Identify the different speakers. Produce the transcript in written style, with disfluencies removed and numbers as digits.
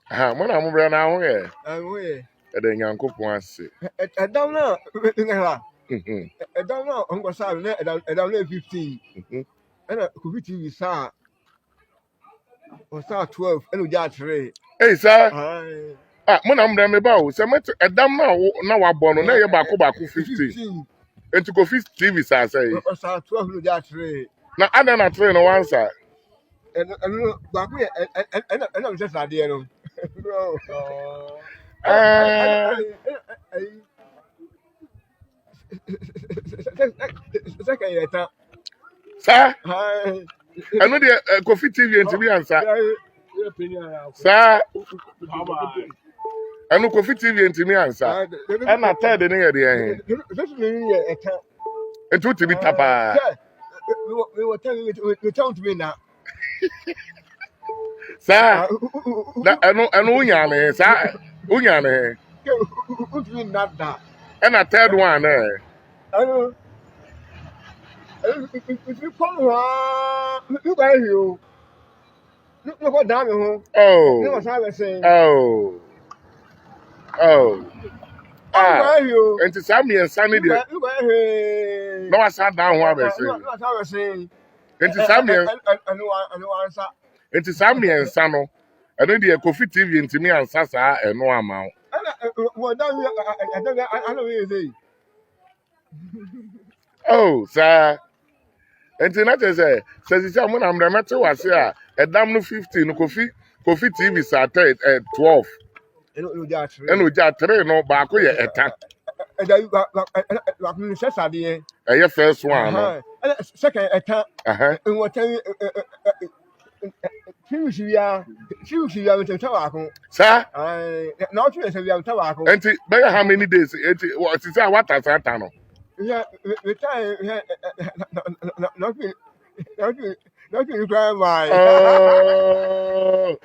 Speaker 1: Ha, mo na mo bra na ho ye.
Speaker 2: Ho ye.
Speaker 1: E de Nyankopon ase.
Speaker 2: E down na ngala.
Speaker 1: Mhm.
Speaker 2: E down na onko sa na e down na 15.
Speaker 1: Mhm.
Speaker 2: Ana Kofi TV sa o sa 12 eno ja 3.
Speaker 1: Hey sir.
Speaker 2: Ai.
Speaker 1: Ah, mo na mo bra me ba o. Se met edam na wa bo no na ye ba ko 15. Enti Kofi TV sa say.
Speaker 2: O sa 12 no ja 3.
Speaker 1: Na ada na 3 no wansa.
Speaker 2: Eno ba ko ye ena mo sa de no. Second year ta.
Speaker 1: Sir.
Speaker 2: Hi.
Speaker 1: Anu de Kofi TV ntimi ansa. Sir. Anu Kofi TV ntimi ansa. E na third ne ye de eh.
Speaker 2: This me ye eta.
Speaker 1: Entu ti bi tapa.
Speaker 2: We were telling me now.
Speaker 1: Sir. Na anu unya ne sa unya ne.
Speaker 2: What mean not that?
Speaker 1: E na third one eh.
Speaker 2: I if you come look at you. Look what down home.
Speaker 1: Oh.
Speaker 2: You know what I was saying?
Speaker 1: Oh. Oh. Ah.
Speaker 2: You.
Speaker 1: Enti sa mi ensa ne de.
Speaker 2: Look at him.
Speaker 1: No asa down ho abese.
Speaker 2: You know what I was saying?
Speaker 1: Enti sa mi
Speaker 2: I know answer.
Speaker 1: enti sa mi ensa no. Enu de Kofi TV ntimi ansa sa eno ama wo.
Speaker 2: What down I don't know what you say.
Speaker 1: Oh, sir. Enti na te say sisi mo na mra mete wase a edam no 15 no Kofi TV sa 12.
Speaker 2: Eno ja 3.
Speaker 1: Eno ja 3 no ba ko ye eta.
Speaker 2: Like you said sadie.
Speaker 1: Eye first one no.
Speaker 2: Second eta.
Speaker 1: Aha.
Speaker 2: What tell Finish ya with tawako.
Speaker 1: Sir.
Speaker 2: Now to say we have tawako.
Speaker 1: Enti be how many days enti what is say what asata no.
Speaker 2: Yeah, we time not you grandma.
Speaker 1: Oh.